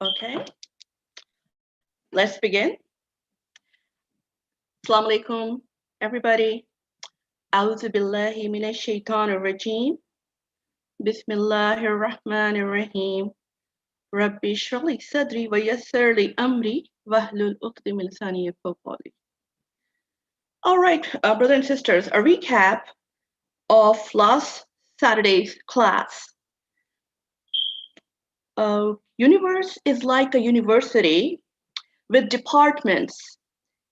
Okay, let's begin. Assalamu alaikum, everybody. A'udhu billahi minash shaitanir rajim. Bismillahir rahmanir rahim. Rabbi shrah li sadri wa yassir li amri wahlul 'uqdatam min lisani yafqahu qawli. All right, brothers and sisters, a recap of last Saturday's class. Universe is like a university with departments,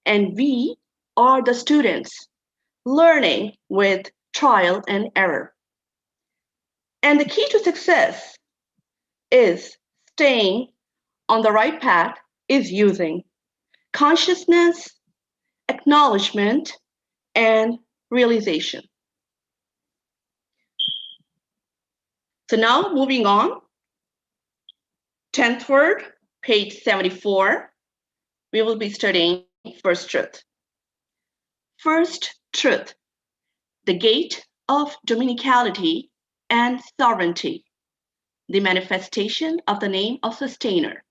and we are the students learning with trial and error. And the key to success is staying on the right path, is using consciousness, acknowledgement, and realization. So now moving on, 10th word, page 74, we will be studying first truth. First truth, the gate of Dominicality and sovereignty, the manifestation of the name of sustainer.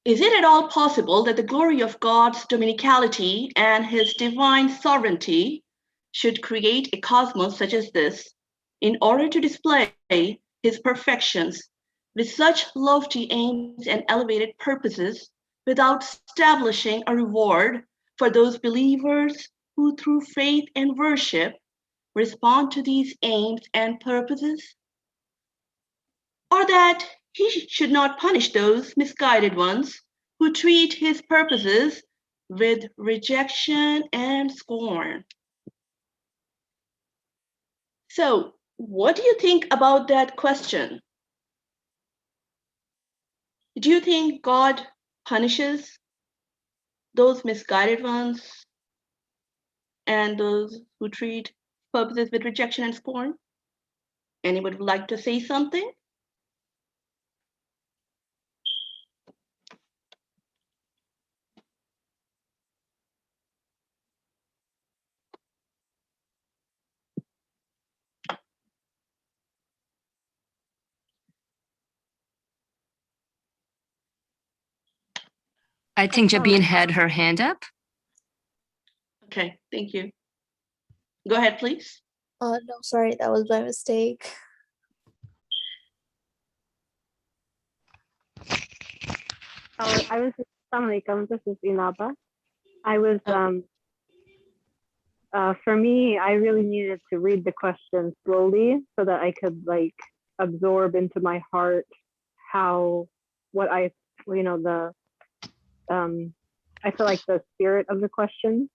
Is it at all possible that the glory of God's Dominicality and his divine sovereignty should create a cosmos such as this in order to display his perfections with such lofty aims and elevated purposes without establishing a reward for those believers who through faith and worship respond to these aims and purposes? Or that he should not punish those misguided ones who treat his purposes with rejection and scorn? So, what do you think about that question? Do you think God punishes those misguided ones and those who treat purposes with rejection and scorn? Anyone would like to say something? I think Jabin had her hand up. Okay, thank you. Go ahead, please. Oh, no, sorry, that was my mistake. I was, Assalamu alaikum, this is Inaba. I was, for me, I really needed to read the question slowly so that I could like absorb into my heart I feel like the spirit of the question.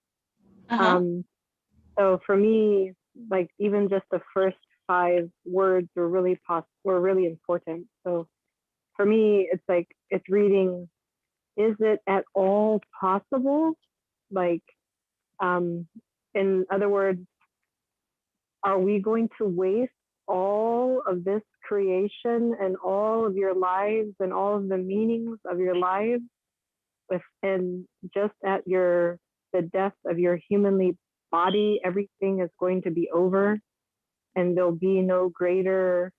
So for me, like even just the first 5 words were really important. So for me, it's like, it's reading, is it at all possible? Like, in other words, are we going to waste all of this creation and all of your lives and all of the meanings of your lives and just at the death of your humanly body, everything is going to be over and there'll be no greater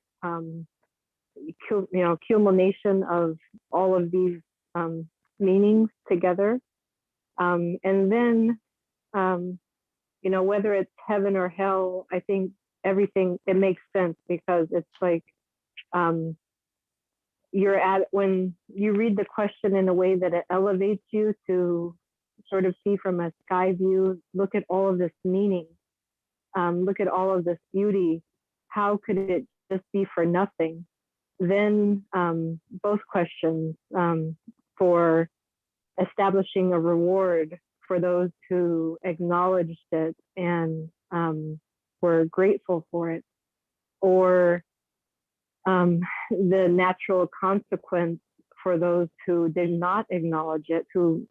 culmination of all of these meanings together. And then, whether it's heaven or hell, I think everything, it makes sense because it's like, when you read the question in a way that it elevates you to sort of see from a sky view, look at all of this meaning, look at all of this beauty, how could it just be for nothing? Then both questions for establishing a reward for those who acknowledged it and were grateful for it, or the natural consequence for those who did not acknowledge it, who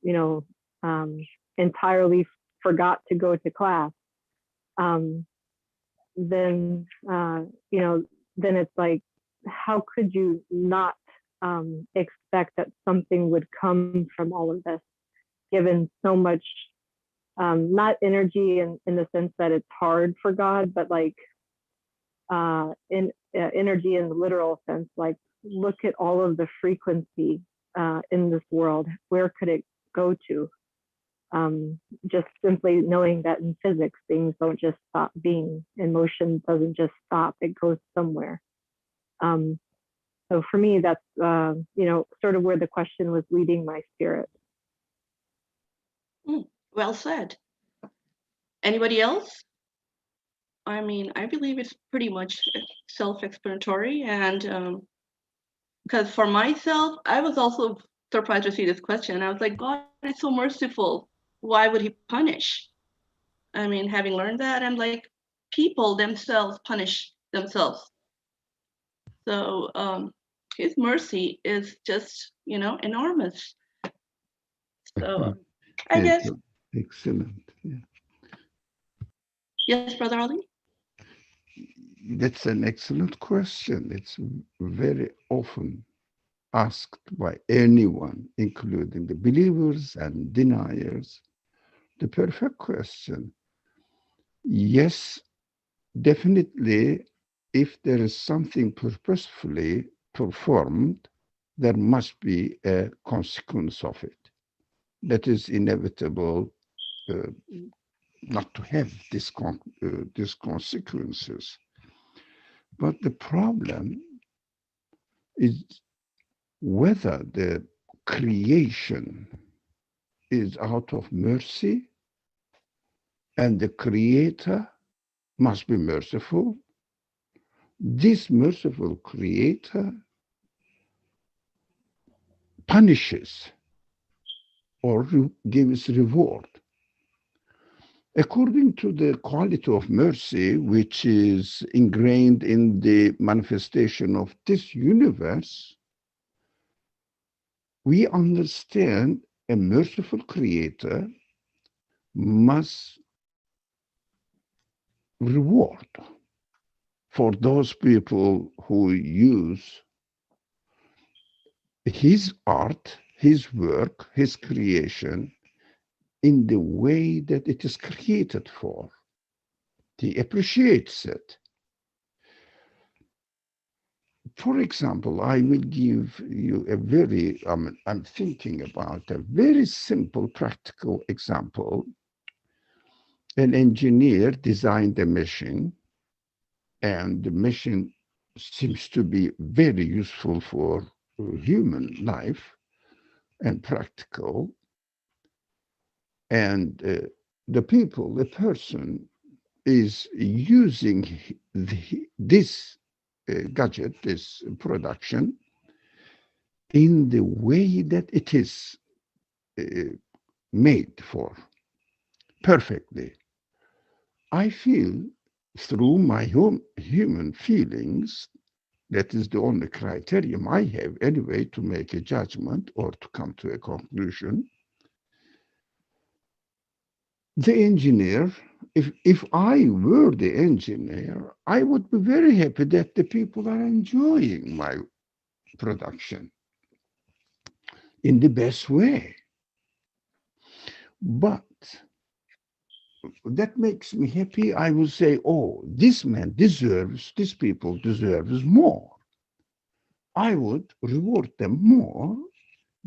entirely forgot to go to class. Then it's like, how could you not expect that something would come from all of this, given so much, not energy in the sense that it's hard for God, but like energy in the literal sense, like look at all of the frequency in this world. Where could it go to? Just simply knowing that in physics, things don't just stop being. In motion doesn't just stop, it goes somewhere. So for me, that's, sort of where the question was leading my spirit. Well said. Anybody else? I mean, I believe it's pretty much self-explanatory, and because for myself, I was also surprised to see this question. I was like, God is so merciful. Why would he punish? I mean, having learned that, I'm like, people themselves punish themselves. So his mercy is just, enormous. So I guess. Excellent. Yeah. Yes, Brother Ali? That's an excellent question. It's very often asked by anyone, including the believers and deniers. The perfect question. Yes, definitely, if there is something purposefully performed, there must be a consequence of it. That is inevitable not to have these consequences. But the problem is whether the creation is out of mercy and the creator must be merciful. This merciful creator punishes or gives reward. According to the quality of mercy, which is ingrained in the manifestation of this universe, we understand a merciful creator must reward for those people who use his art, his work, his creation in the way that it is created for. He appreciates it. For example, I will give you a very, I'm thinking about a very simple, practical example. An engineer designed a machine, and the machine seems to be very useful for human life and practical. And the person is using this gadget, this production, in the way that it is made for, perfectly. I feel through my human feelings, that is the only criterion I have anyway to make a judgment or to come to a conclusion. The engineer, if I were the engineer, I would be very happy that the people are enjoying my production in the best way. But that makes me happy. I will say, oh, this people deserves more. I would reward them more,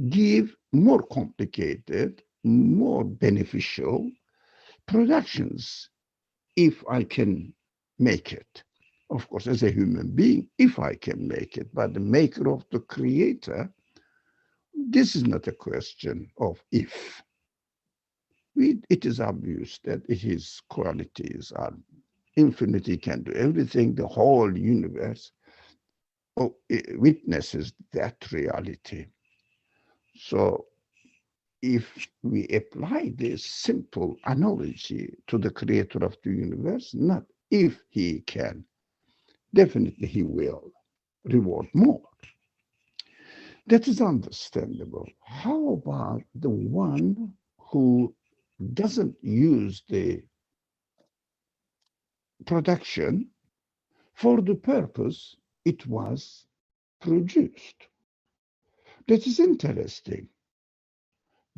give more complicated, more beneficial productions if I can make it. Of course, as a human being, if I can make it, but the maker of the creator, this is not a question of if. It is obvious that his qualities are infinity, can do everything, the whole universe witnesses that reality. So if we apply this simple analogy to the creator of the universe, not if he can, definitely he will reward more. That is understandable. How about the one who doesn't use the production for the purpose it was produced? That is interesting.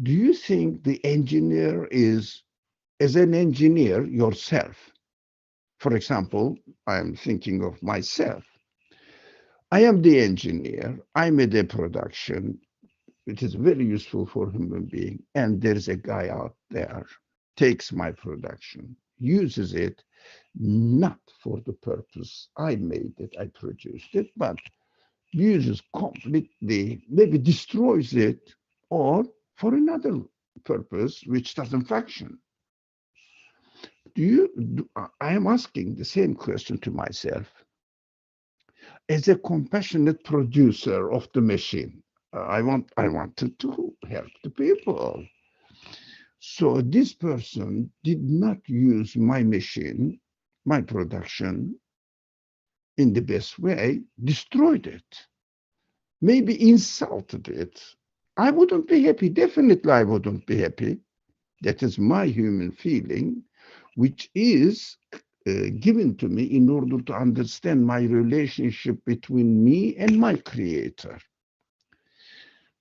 Do you think the engineer is, as an engineer yourself, for example, I'm thinking of myself, I am the engineer. I made a production. It is very useful for human being. And there's a guy out there, takes my production, uses it, not for the purpose I made it, I produced it, but uses completely, maybe destroys it, or for another purpose which doesn't function. I am asking the same question to myself. As a compassionate producer of the machine, I wanted to help the people. So this person did not use my machine, my production, in the best way, destroyed it, maybe insulted it. I wouldn't be happy. Definitely, I wouldn't be happy. That is my human feeling, which is given to me in order to understand my relationship between me and my creator.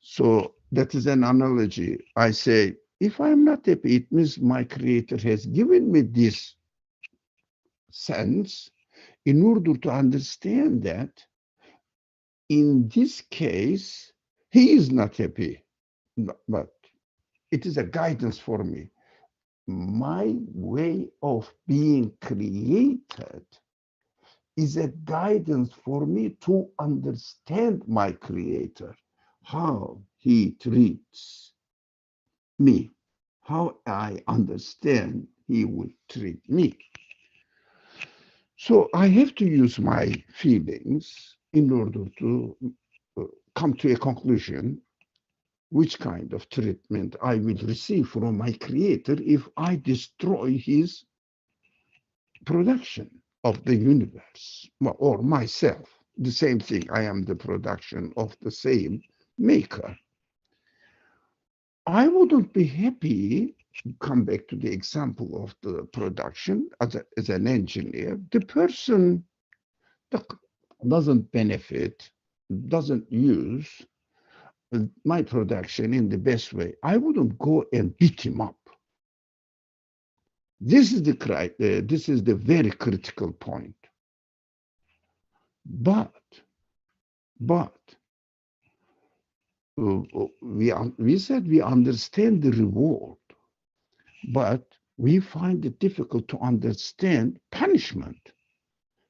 So that is an analogy. I say, if I'm not happy, it means my creator has given me this sense in order to understand that in this case, he is not happy, but it is a guidance for me. My way of being created is a guidance for me to understand my creator, how he treats me, how I understand he will treat me. So I have to use my feelings in order to come to a conclusion which kind of treatment I will receive from my creator if I destroy his production of the universe or myself. The same thing, I am the production of the same maker. I wouldn't be happy, come back to the example of the production as an engineer, the person that doesn't benefit, doesn't use my production in the best way. I wouldn't go and beat him up. This is the very critical point. But we said we understand the reward, but we find it difficult to understand punishment.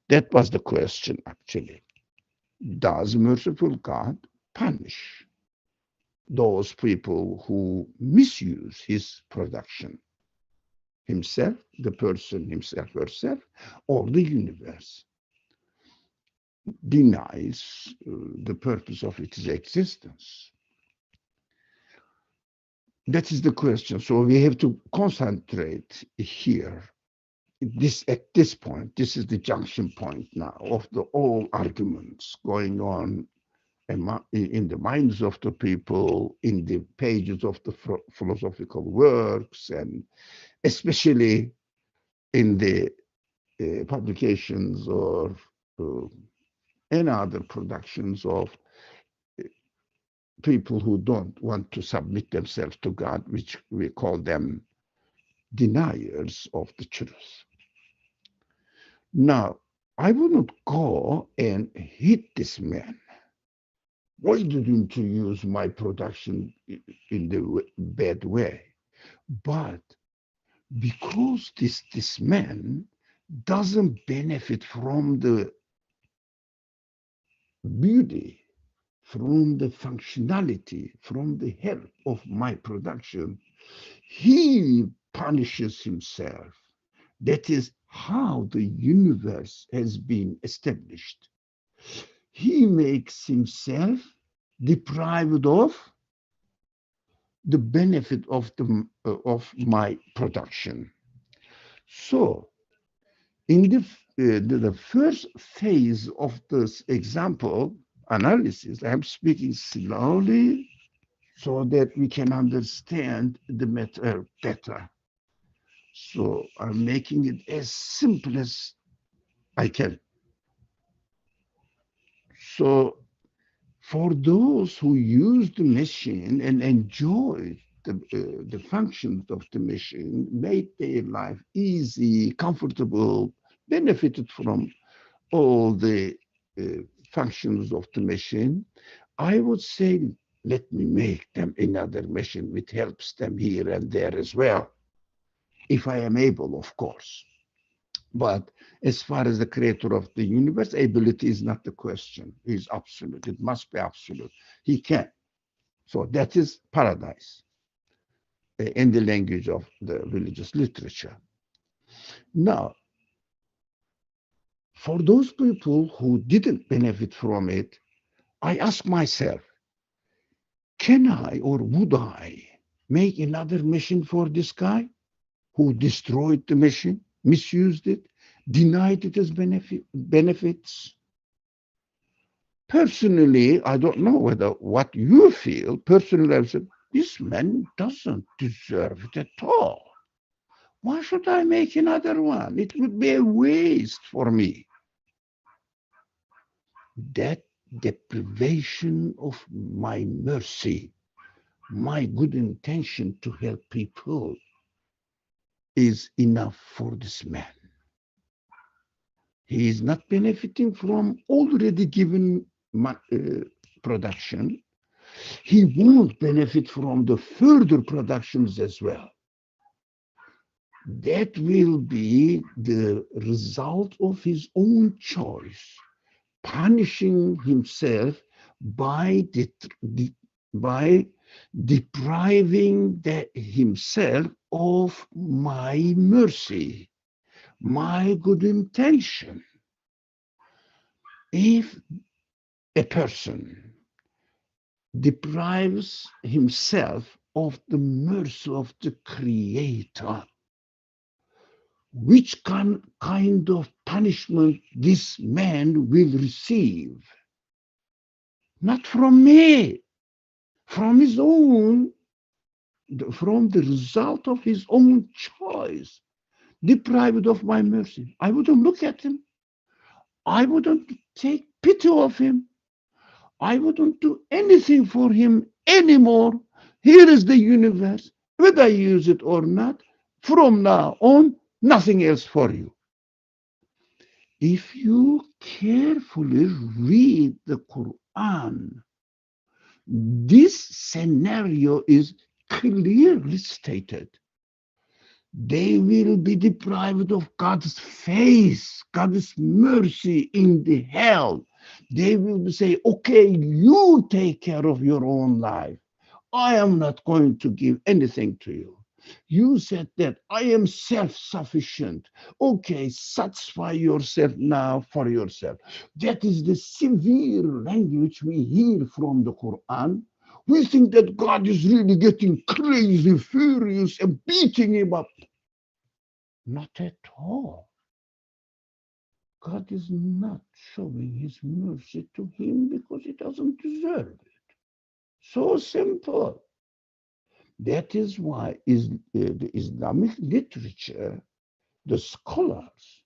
That was the question, actually. Does merciful God punish those people who misuse his production? Himself, the person himself, herself, or the universe denies the purpose of its existence. That is the question. So we have to concentrate here. At this point, this is the junction point now of all arguments going on in the minds of the people, in the pages of the philosophical works, and especially in the publications or any other productions of people who don't want to submit themselves to God, which we call them deniers of the truth. Now, I wouldn't go and hit this man. Why didn't you use my production in the bad way? But because this man doesn't benefit from the beauty, from the functionality, from the help of my production, he punishes himself. That is how the universe has been established. He makes himself deprived of the benefit of my production. So, in the first phase of this example analysis, I'm speaking slowly so that we can understand the matter better. So I'm making it as simple as I can. So for those who use the machine and enjoy the functions of the machine, made their life easy, comfortable, benefited from all the functions of the machine, I would say, let me make them another machine which helps them here and there as well, if I am able, of course. But as far as the creator of the universe, ability is not the question. He is absolute. It must be absolute. He can. So that is paradise in the language of the religious literature. Now, for those people who didn't benefit from it, I ask myself, can I or would I make another mission for this guy who destroyed the mission, misused it, denied it as benefits? Personally, I don't know what you feel. Personally, I said, this man doesn't deserve it at all. Why should I make another one? It would be a waste for me. That deprivation of my mercy, my good intention to help people is enough for this man. He is not benefiting from already given production. He won't benefit from the further productions as well. That will be the result of his own choice, punishing himself by depriving himself of my mercy, my good intention. If a person deprives himself of the mercy of the Creator, which kind of punishment this man will receive? Not from me, from his own, from the result of his own choice, deprived of my mercy. I wouldn't look at him. I wouldn't take pity of him. I wouldn't do anything for him anymore. Here is the universe, whether I use it or not. From now on, nothing else for you. If you carefully read the Quran, this scenario is clearly stated. They will be deprived of God's face, God's mercy in the hell. They will say, okay, you take care of your own life. I am not going to give anything to you. You said that I am self-sufficient. Okay, satisfy yourself now for yourself. That is the severe language we hear from the Quran. We think that God is really getting crazy, furious, and beating him up. Not at all. God is not showing his mercy to him because he doesn't deserve it. So simple. That is why the Islamic literature, the scholars,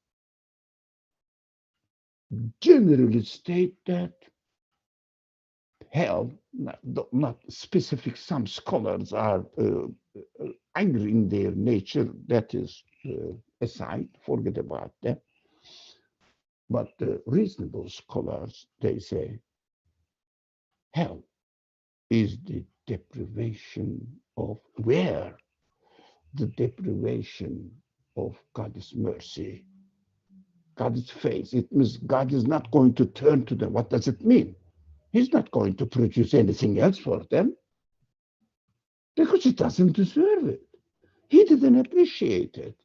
generally state that hell, not specific, some scholars are angry in their nature, that is aside, forget about that. But the reasonable scholars, they say, hell is the deprivation of where? The deprivation of God's mercy, God's face. It means God is not going to turn to them. What does it mean? He's not going to produce anything else for them because he doesn't deserve it. He didn't appreciate it.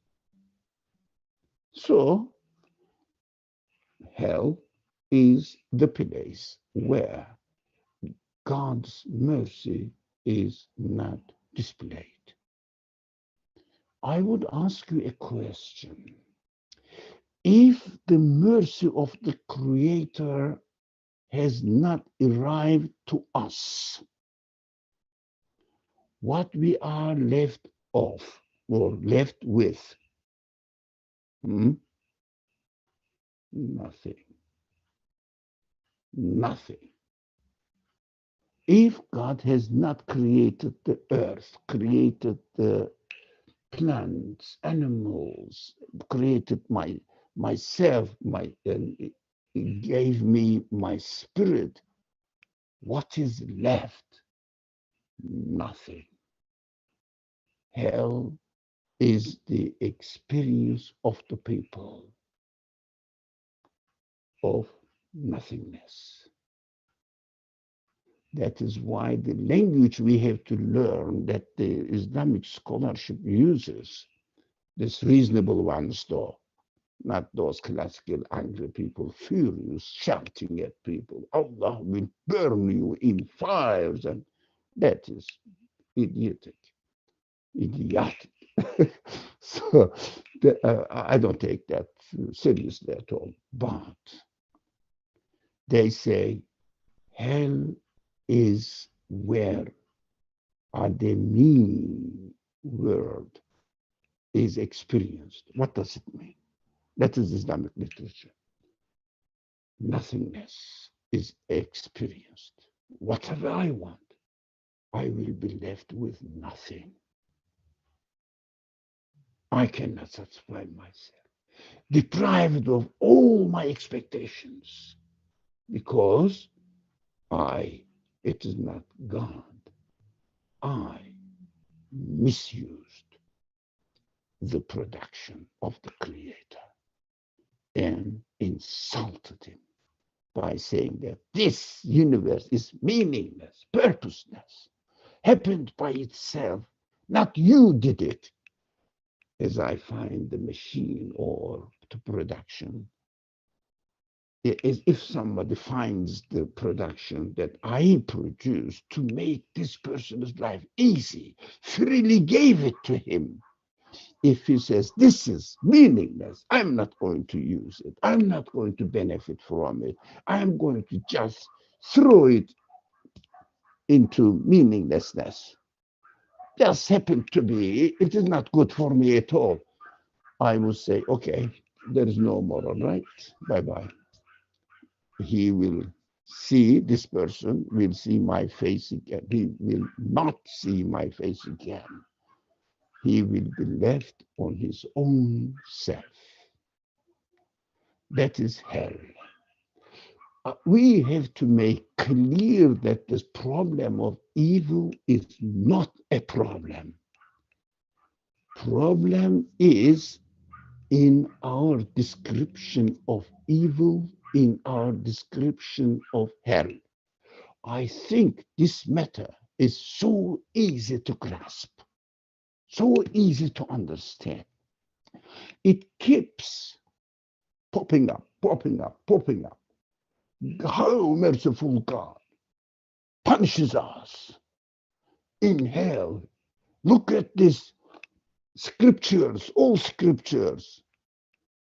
So hell is the place where God's mercy is not displayed. I would ask you a question. If the mercy of the Creator has not arrived to us, what we are left off or left with? Nothing. Nothing. If God has not created the earth, created the plants, animals, created myself, gave me my spirit, what is left? Nothing. Hell is the experience of the people of nothingness. That is why the language we have to learn that the Islamic scholarship uses, this reasonable ones though, not those classical angry people, furious, shouting at people, Allah will burn you in fires, and that is idiotic. So I don't take that seriously at all. But they say hell is where the meaning world is experienced. What does it mean? That is Islamic literature. Nothingness is experienced. Whatever I want, I will be left with nothing. I cannot satisfy myself, deprived of all my expectations, because it is not God. I misused the production of the Creator and insulted him by saying that this universe is meaningless, purposeless, happened by itself, not you did it, as I find the machine or the production. As if somebody finds the production that I produced to make this person's life easy, freely gave it to him. If he says, this is meaningless, I'm not going to use it, I'm not going to benefit from it, I'm going to just throw it into meaninglessness. Just happened to be, it is not good for me at all. I will say, okay, there is no more, all right, bye-bye. He will see, this person will see my face again. He will not see my face again. He will be left on his own self. That is hell. We have to make clear that this problem of evil is not a problem. Problem is in our description of evil, in our description of hell. I think this matter is so easy to grasp, so easy to understand. It keeps popping up, popping up, popping up. How merciful God punishes us in hell. Look at this scriptures, all scriptures,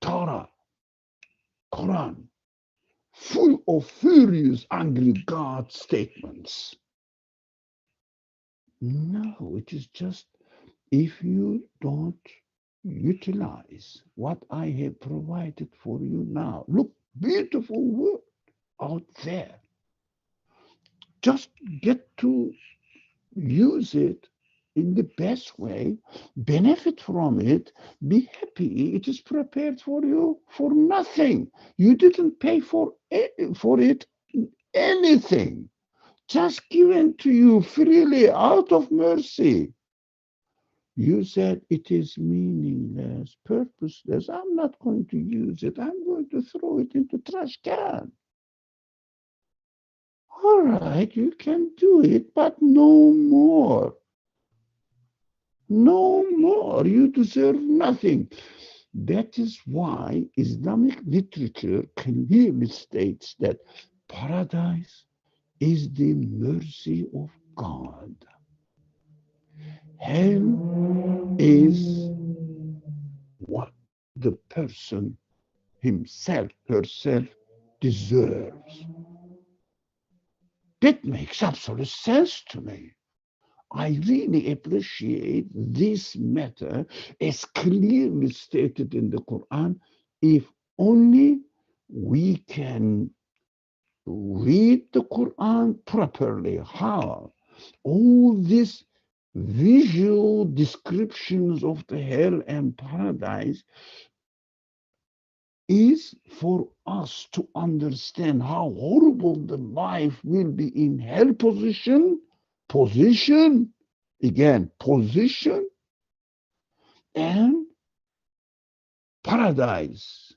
Torah, Quran, full of furious, angry God statements. No, it is just if you don't utilize what I have provided for you now. Look, beautiful world out there. Just get to use it in the best way, benefit from it, be happy. It is prepared for you for nothing. You didn't pay for it anything. Just given to you freely out of mercy. You said it is meaningless, purposeless. I'm not going to use it. I'm going to throw it into trash can. All right, you can do it, but no more. No more. You deserve nothing. That is why Islamic literature clearly states that paradise is the mercy of God. Hell is what the person himself, herself deserves. That makes absolute sense to me. I really appreciate this matter as clearly stated in the Quran. If only we can read the Quran properly, how all these visual descriptions of the hell and paradise is for us to understand how horrible the life will be in hell position, again, position, and paradise.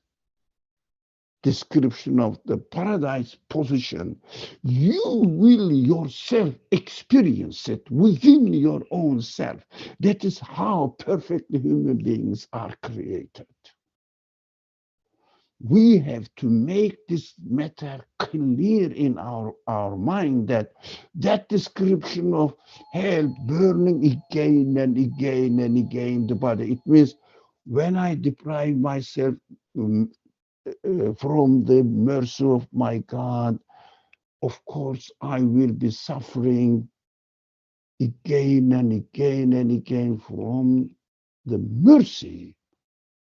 Description of the paradise position, you will yourself experience it within your own self. That is how perfectly human beings are created. We have to make this matter clear in our mind, that description of hell burning again and again and again the body, it means when I deprive myself from the mercy of my God, of course, I will be suffering again and again and again from the mercy.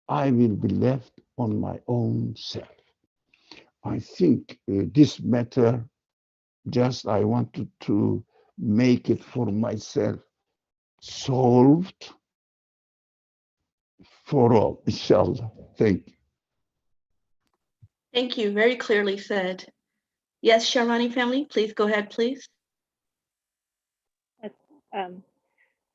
I will be left on my own self. I think this matter, just I wanted to make it for myself solved for all, inshallah. Thank you. Thank you. Very clearly said. Yes, Sharani family, please go ahead, please.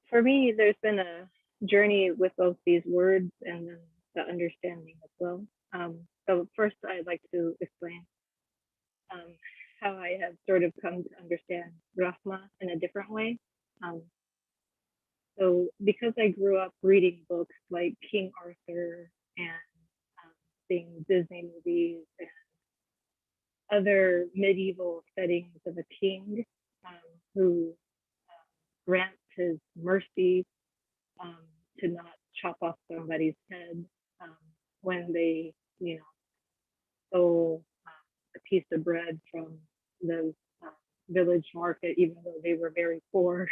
For me, there's been a journey with both these words and then the understanding as well. So first, I'd like to explain how I have sort of come to understand Rahma in a different way. So because I grew up reading books like King Arthur and seeing Disney movies and other medieval settings of a king who grants his mercy to not chop off somebody's head when they, stole a piece of bread from the village market, even though they were very poor.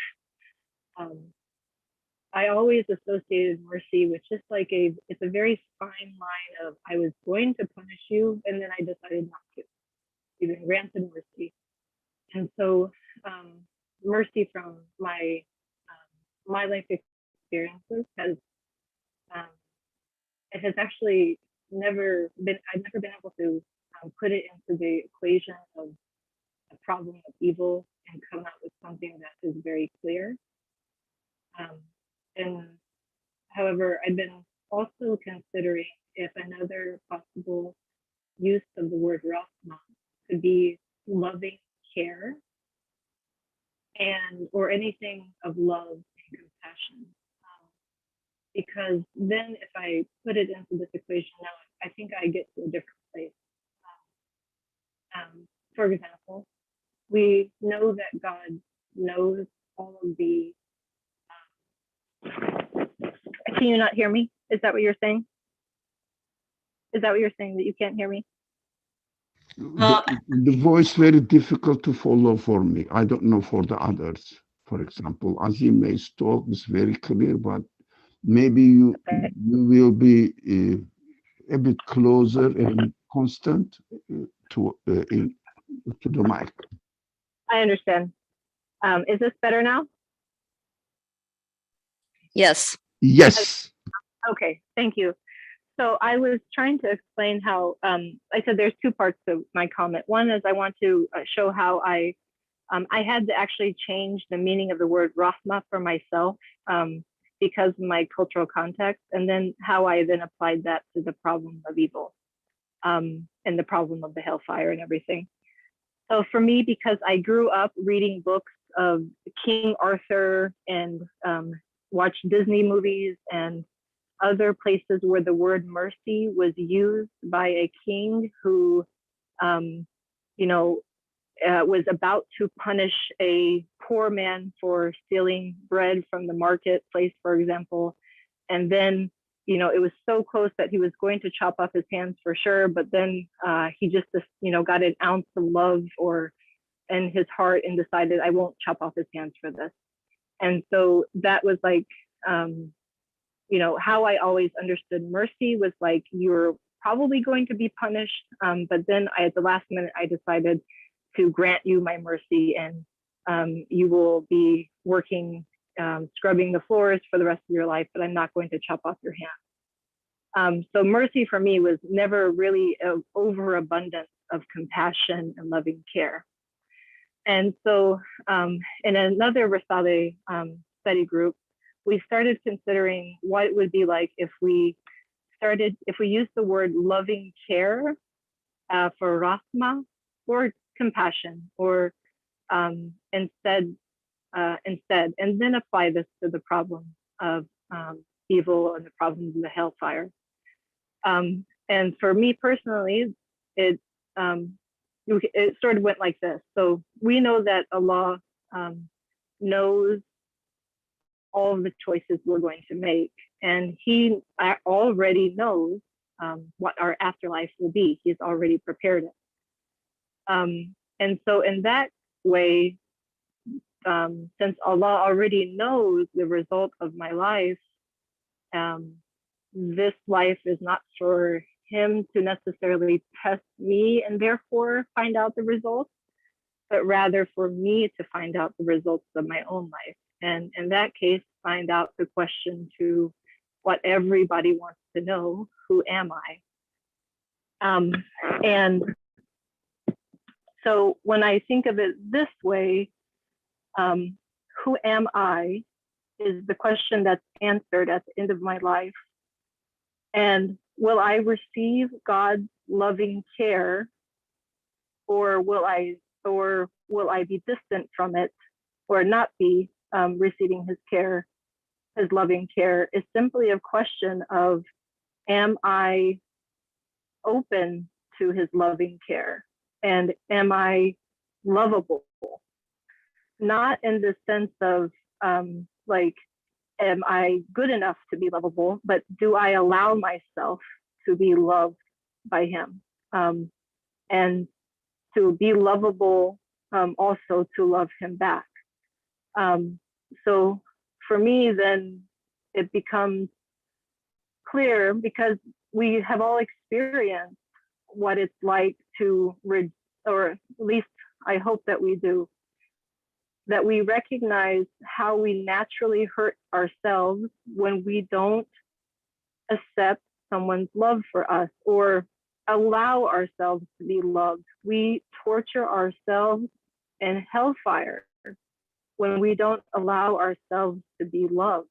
I always associated mercy with just like it's a very fine line of I was going to punish you and then I decided not to. You've been granted mercy. And so mercy from my life experiences has it has actually I've never been able to put it into the equation of a problem of evil and come out with something that is very clear. And however, I've been also considering if another possible use of the word rahma could be loving care and or anything of love and compassion. Because then if I put it into this equation now, I think I get to a different place. For example, we know that God knows all of the. Can you not hear me? Is that what you're saying? Is that what you're saying, that you can't hear me? The voice very difficult to follow for me. I don't know for the others. For example, Azime's talk is very clear, but maybe you will be a bit closer and constant to the mic. I understand. Is this better now? Yes. Yes. Okay, thank you. So I was trying to explain how, I said there's two parts to my comment. One is I want to show how I had to actually change the meaning of the word rahma for myself because of my cultural context, and then how I then applied that to the problem of evil and the problem of the hellfire and everything. So for me, because I grew up reading books of King Arthur and watched Disney movies and other places where the word mercy was used by a king who, was about to punish a poor man for stealing bread from the marketplace, for example. And then, it was so close that he was going to chop off his hands for sure. But then he just, got an ounce of love in his heart and decided, I won't chop off his hands for this. And so that was like, how I always understood mercy was like, you're probably going to be punished. But then at the last minute, I decided to grant you my mercy, and you will be working, scrubbing the floors for the rest of your life, but I'm not going to chop off your hand. So mercy for me was never really an overabundance of compassion and loving care. And so in another Risale study group, we started considering what it would be like if we used the word loving care for rahma or compassion, or instead, and then apply this to the problem of evil and the problems of the hellfire. And for me personally, it sort of went like this. So we know that Allah knows all of the choices we're going to make, and He already knows what our afterlife will be. He's already prepared it. And so in that way, since Allah already knows the result of my life, this life is not for Him to necessarily test me and therefore find out the results, but rather for me to find out the results of my own life. And in that case, find out the question to what everybody wants to know: who am I? And so when I think of it this way, who am I is the question that's answered at the end of my life. And will I receive God's loving care, or will I be distant from it, or not be receiving His care, His loving care? Is simply a question of, am I open to His loving care, and am I lovable? Not in the sense of like, am I good enough to be lovable, but do I allow myself to be loved by Him, and to be lovable, also to love Him back. So for me, then it becomes clear, because we have all experienced what it's like to, or at least I hope that we do, that we recognize how we naturally hurt ourselves when we don't accept someone's love for us or allow ourselves to be loved. We torture ourselves in hellfire when we don't allow ourselves to be loved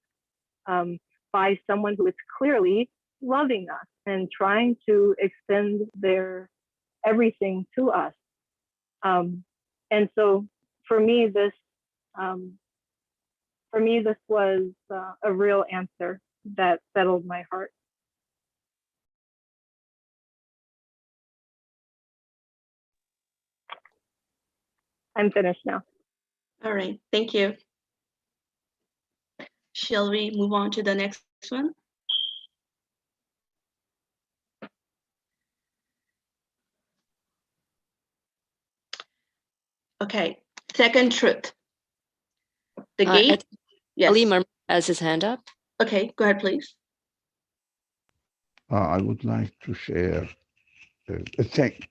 by someone who is clearly loving us and trying to extend their everything to us. And so for me, this was a real answer that settled my heart. I'm finished now. All right, thank you. Shall we move on to the next one? Okay, second truth. The gate. Yes. Ali Murmur has his hand up. Okay, go ahead, please. I would like to share, thank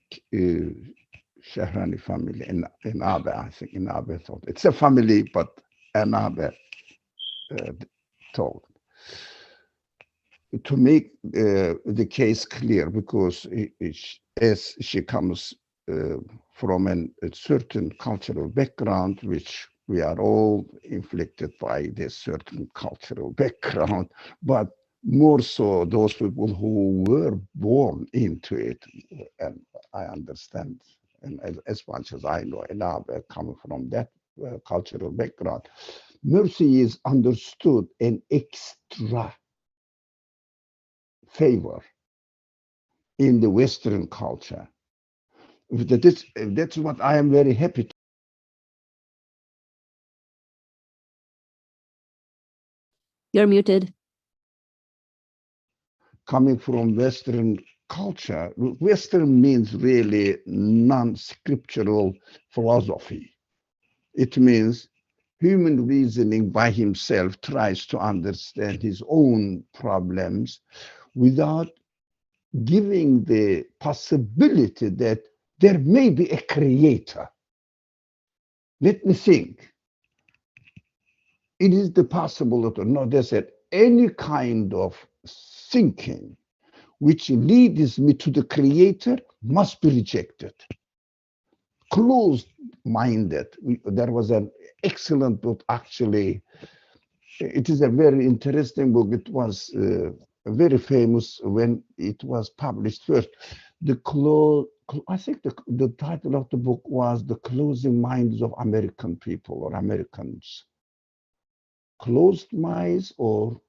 Shahrani family in Abe. I think in Abe thought it's a family, but an Abe told. To make the case clear, because as she comes from a certain cultural background, which we are all inflicted by this certain cultural background, but more so those people who were born into it. And I understand, and as much as I know, Elabe coming from that cultural background, mercy is understood an extra favor in the Western culture. That's what I am very happy to. You're muted. Coming from Western culture, Western means really non-scriptural philosophy. It means human reasoning by himself tries to understand his own problems without giving the possibility that there may be a creator. Let me think. It is the possibility. No, they said any kind of thinking which leads me to the Creator must be rejected. Closed-minded. There was an excellent book, actually. It is a very interesting book. It was very famous when it was published first. I think the title of the book was The Closing Minds of American People or Americans. Closed minds or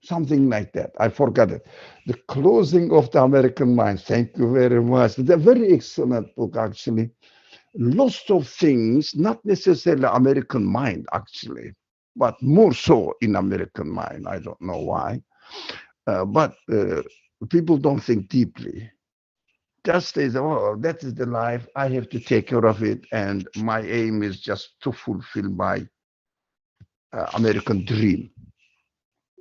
something like that. I forgot it. The Closing of the American Minds. Thank you very much. It's a very excellent book, actually. Lots of things, not necessarily American mind, actually, but more so in American mind. I don't know why. But people don't think deeply. Just say, oh, that is the life. I have to take care of it. And my aim is just to fulfill my American dream.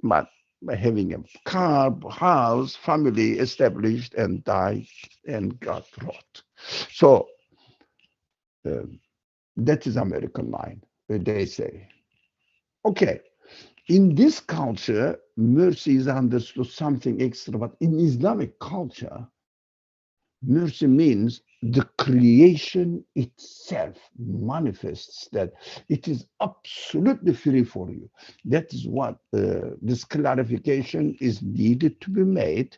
But by having a car, house, family established and die and got rot. So that is American mind, they say. Okay, in this culture, mercy is understood something extra, but in Islamic culture, mercy means the creation itself manifests that it is absolutely free for you. That is what this clarification is needed to be made.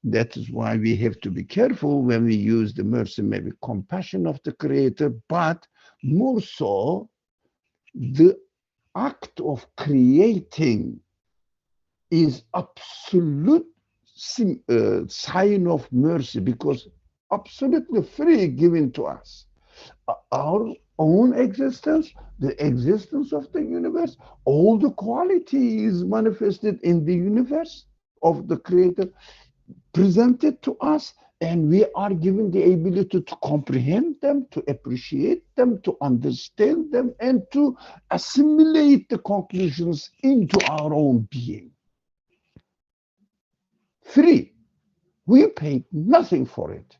That is why we have to be careful when we use the mercy, maybe compassion of the Creator, but more so the act of creating is absolute sign of mercy, because absolutely free given to us. Our own existence, the existence of the universe, all the qualities manifested in the universe of the Creator presented to us, and we are given the ability to comprehend them, to appreciate them, to understand them, and to assimilate the conclusions into our own being. Free. We paid nothing for it.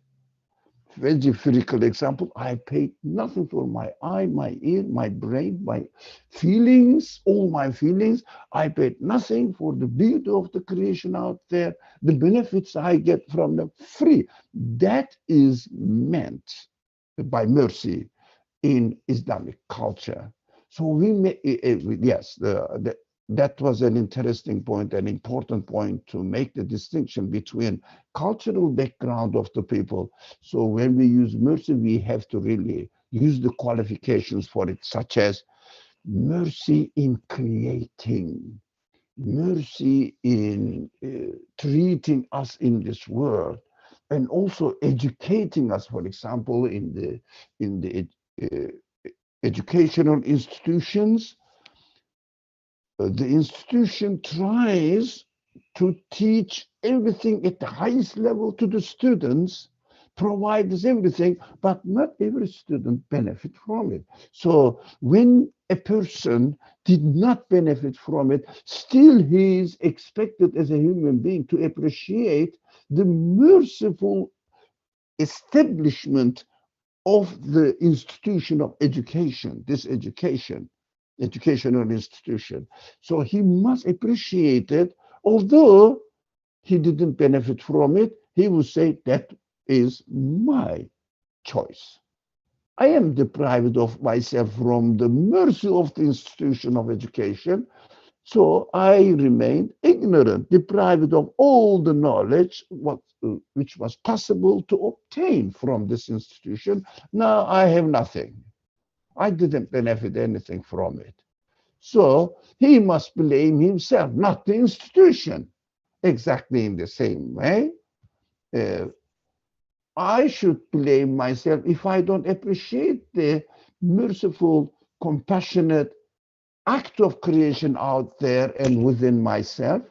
Very physical example, I paid nothing for my eye, my ear, my brain, my feelings, all my feelings. I paid nothing for the beauty of the creation out there, the benefits I get from them, free. That is meant by mercy in Islamic culture. So we may, yes, that was an interesting point, an important point to make the distinction between cultural background of the people. So when we use mercy, we have to really use the qualifications for it, such as mercy in creating, mercy in treating us in this world, and also educating us, for example, in the educational institutions. The institution tries to teach everything at the highest level to the students, provides everything, but not every student benefit from it. So when a person did not benefit from it, still he is expected as a human being to appreciate the merciful establishment of the institution of education, this educational institution. So he must appreciate it, although he didn't benefit from it. He would say, that is my choice. I am deprived of myself from the mercy of the institution of education. So I remained ignorant, deprived of all the knowledge which was possible to obtain from this institution. Now I have nothing. I didn't benefit anything from it. So he must blame himself, not the institution. Exactly in the same way, I should blame myself if I don't appreciate the merciful, compassionate act of creation out there and within myself.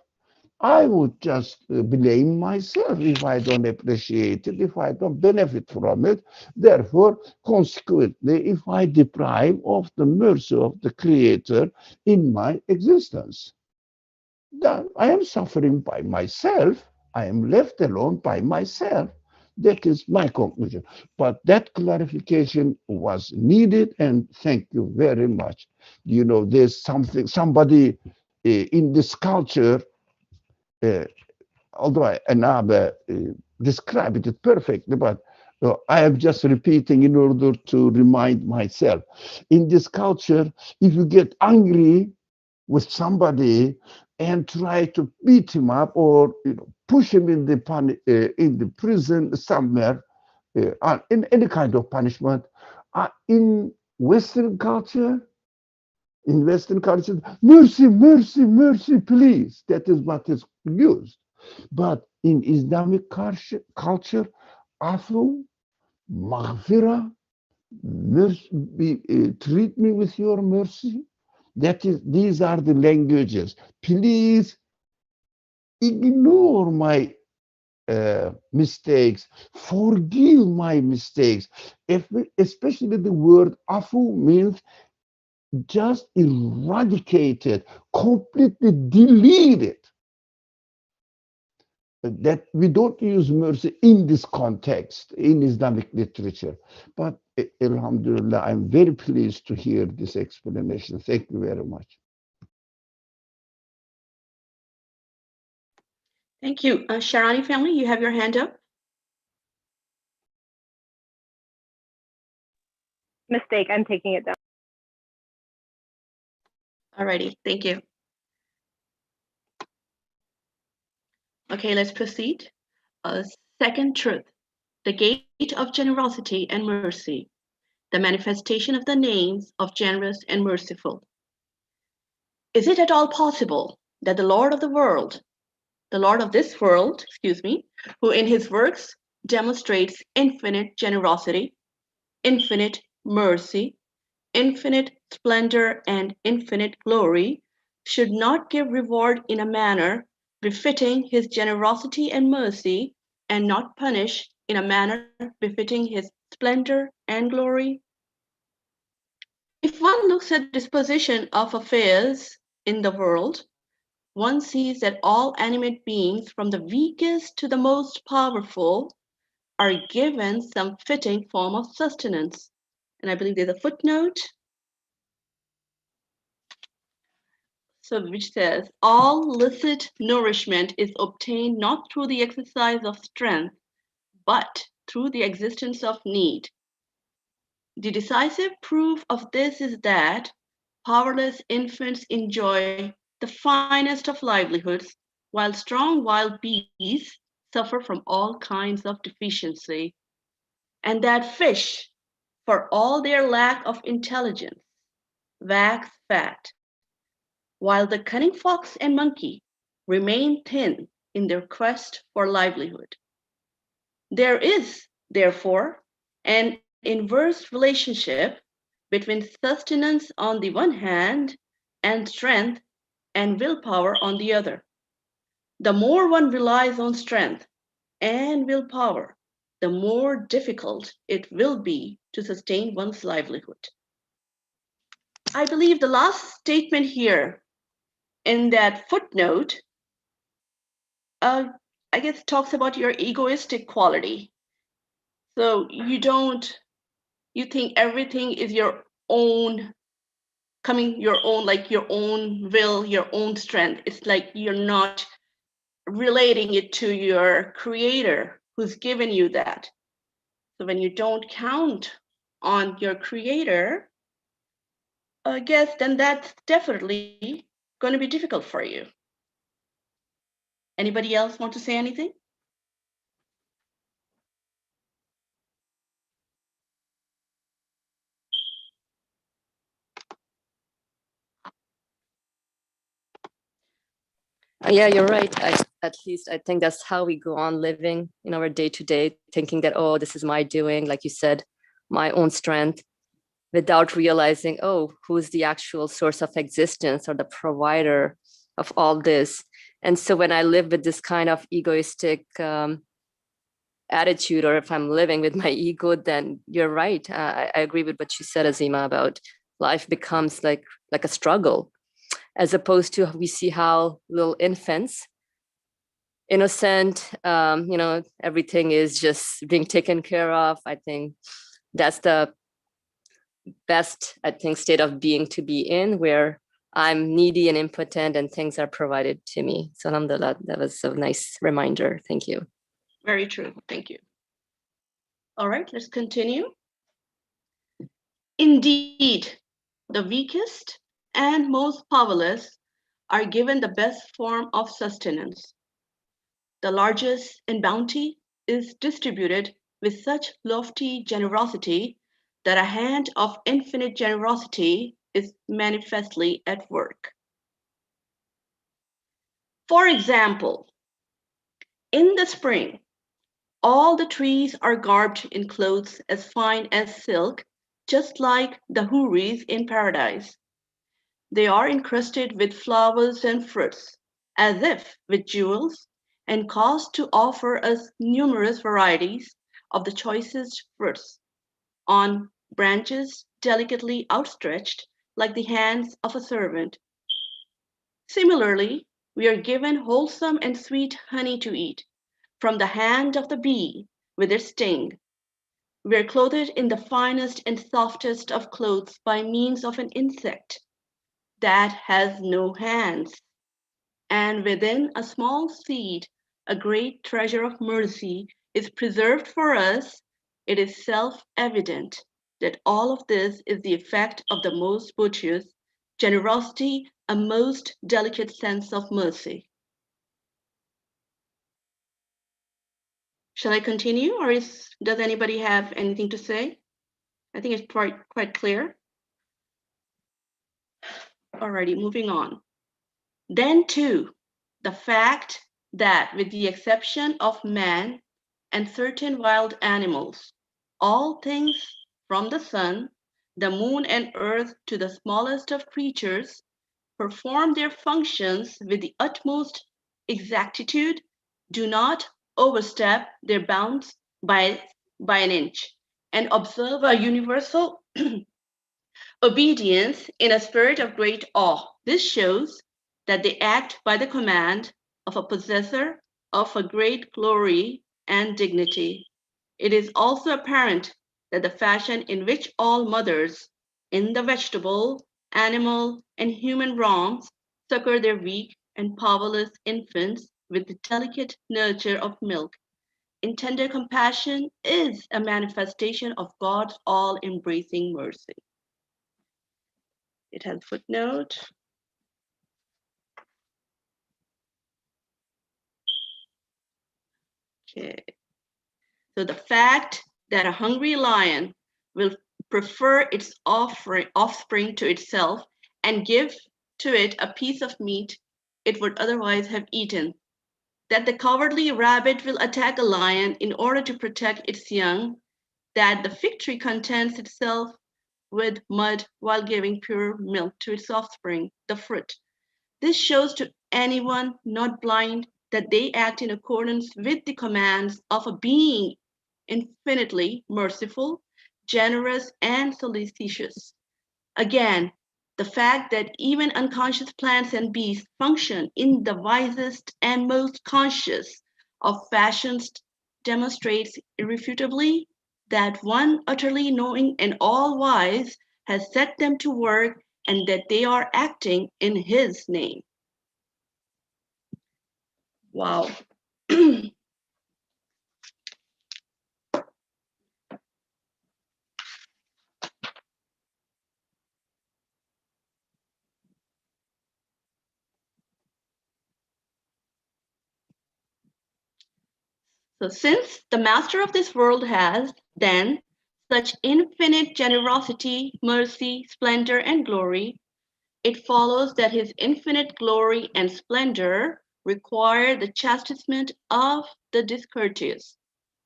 I would just blame myself if I don't appreciate it, if I don't benefit from it. Therefore, consequently, if I deprive of the mercy of the Creator in my existence, then I am suffering by myself. I am left alone by myself. That is my conclusion. But that clarification was needed, and thank you very much. You know, there's somebody in this culture, although another described it perfectly, but I am just repeating in order to remind myself. In this culture, if you get angry with somebody and try to beat him up or push him in the prison somewhere, in any kind of punishment, in Western culture, mercy, mercy, mercy, please. That is what is used. But in Islamic culture, afu, maghfira, treat me with your mercy. These are the languages. Please ignore my mistakes, forgive my mistakes. Especially the word afu means just eradicate it, completely delete it. That we don't use mercy in this context, in Islamic literature. But Alhamdulillah, I'm very pleased to hear this explanation. Thank you very much. Thank you. Sharani family, you have your hand up. Mistake, I'm taking it down. Alrighty, thank you. Okay, let's proceed. Second truth, the gate of generosity and mercy, the manifestation of the names of generous and merciful. Is it at all possible that the Lord of the world, the Lord of this world, who in his works demonstrates infinite generosity, infinite mercy, infinite splendor, and infinite glory, should not give reward in a manner befitting his generosity and mercy, and not punish in a manner befitting his splendor and glory? If one looks at the disposition of affairs in the world, one sees that all animate beings, from the weakest to the most powerful, are given some fitting form of sustenance. And I believe there's a footnote. So which says, all licit nourishment is obtained not through the exercise of strength, but through the existence of need. The decisive proof of this is that powerless infants enjoy the finest of livelihoods, while strong wild beasts suffer from all kinds of deficiency, and that fish, for all their lack of intelligence, wax fat, while the cunning fox and monkey remain thin in their quest for livelihood. There is, therefore, an inverse relationship between sustenance on the one hand and strength and willpower on the other. The more one relies on strength and willpower, the more difficult it will be to sustain one's livelihood. I believe the last statement here in that footnote, I guess, talks about your egoistic quality. So you think everything is your own, like your own will, your own strength. It's like you're not relating it to your creator who's given you that. So when you don't count on your creator, I guess then that's definitely going to be difficult for you. Anybody else want to say anything? Yeah, you're right. At least I think that's how we go on living in our day to day, thinking that, oh, this is my doing, like you said, my own strength, without realizing, oh, who's the actual source of existence or the provider of all this. And so when I live with this kind of egoistic attitude, or if I'm living with my ego, then you're right. I agree with what you said, Azima, about life becomes like a struggle, as opposed to we see how little infants, innocent, everything is just being taken care of. I think that's the best, state of being to be in, where I'm needy and impotent and things are provided to me. So alhamdulillah, that was a nice reminder. Thank you. Very true. Thank you. All right, let's continue. Indeed, the weakest and most powerless are given the best form of sustenance. The largesse in bounty is distributed with such lofty generosity that a hand of infinite generosity is manifestly at work. For example, in the spring, all the trees are garbed in clothes as fine as silk, just like the houris in paradise. They are encrusted with flowers and fruits, as if with jewels, and caused to offer us numerous varieties of the choicest fruits, on branches delicately outstretched like the hands of a servant. Similarly, we are given wholesome and sweet honey to eat, from the hand of the bee with its sting. We are clothed in the finest and softest of clothes by means of an insect that has no hands, and within a small seed, a great treasure of mercy is preserved for us. It is self-evident that all of this is the effect of the most virtuous generosity, a most delicate sense of mercy. Shall I continue, or does anybody have anything to say? I think it's quite clear. Alrighty, moving on. Then too, the fact that with the exception of man and certain wild animals, all things from the sun, the moon and earth to the smallest of creatures perform their functions with the utmost exactitude, do not overstep their bounds by an inch, and observe a universal obedience in a spirit of great awe. This shows that they act by the command of a possessor of a great glory and dignity. It is also apparent that the fashion in which all mothers in the vegetable, animal, and human realms succor their weak and powerless infants with the delicate nurture of milk in tender compassion is a manifestation of God's all-embracing mercy. It has a footnote. Okay. So the fact that a hungry lion will prefer its offspring to itself and give to it a piece of meat it would otherwise have eaten, that the cowardly rabbit will attack a lion in order to protect its young, that the fig tree contents itself with mud while giving pure milk to its offspring, the fruit. This shows to anyone not blind that they act in accordance with the commands of a being infinitely merciful, generous, and solicitous. Again, the fact that even unconscious plants and beasts function in the wisest and most conscious of fashions demonstrates irrefutably that one utterly knowing and all-wise has set them to work and that they are acting in his name. Wow. So since the master of this world has, then, such infinite generosity, mercy, splendor, and glory, it follows that his infinite glory and splendor require the chastisement of the discourteous,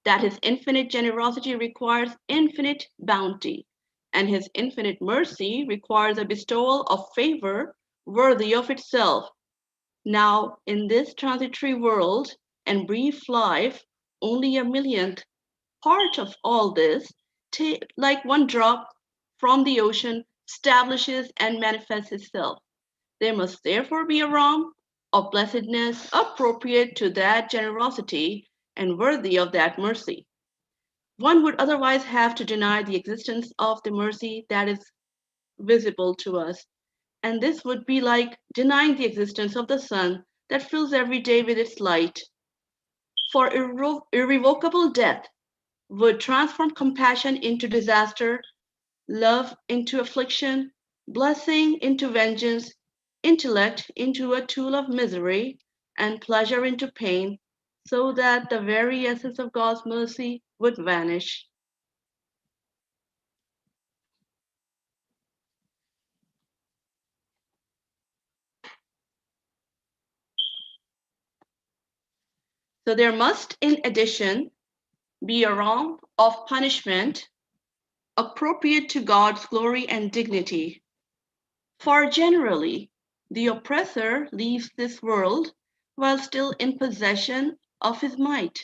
that his infinite generosity requires infinite bounty, and his infinite mercy requires a bestowal of favor worthy of itself. Now, in this transitory world and brief life, only a millionth part of all this, like one drop from the ocean, establishes and manifests itself. There must therefore be a realm of blessedness appropriate to that generosity and worthy of that mercy. One would otherwise have to deny the existence of the mercy that is visible to us, And this would be like denying the existence of the sun that fills every day with its light. For irrevocable death would transform compassion into disaster, love into affliction, blessing into vengeance, intellect into a tool of misery, and pleasure into pain, so that the very essence of God's mercy would vanish. So there must, in addition, be a realm of punishment appropriate to God's glory and dignity. For generally, the oppressor leaves this world while still in possession of his might,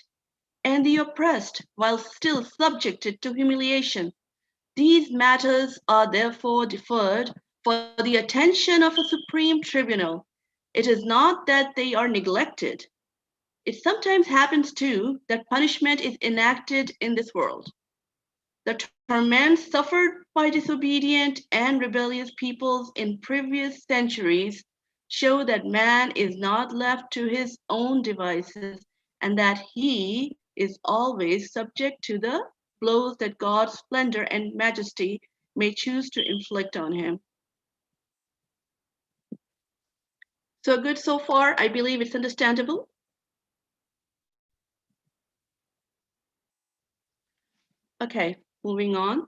and the oppressed while still subjected to humiliation. These matters are therefore deferred for the attention of a supreme tribunal. It is not that they are neglected. It sometimes happens too that punishment is enacted in this world. The torments suffered by disobedient and rebellious peoples in previous centuries show that man is not left to his own devices and that he is always subject to the blows that God's splendor and majesty may choose to inflict on him. So good so far. I believe it's understandable. Okay, moving on.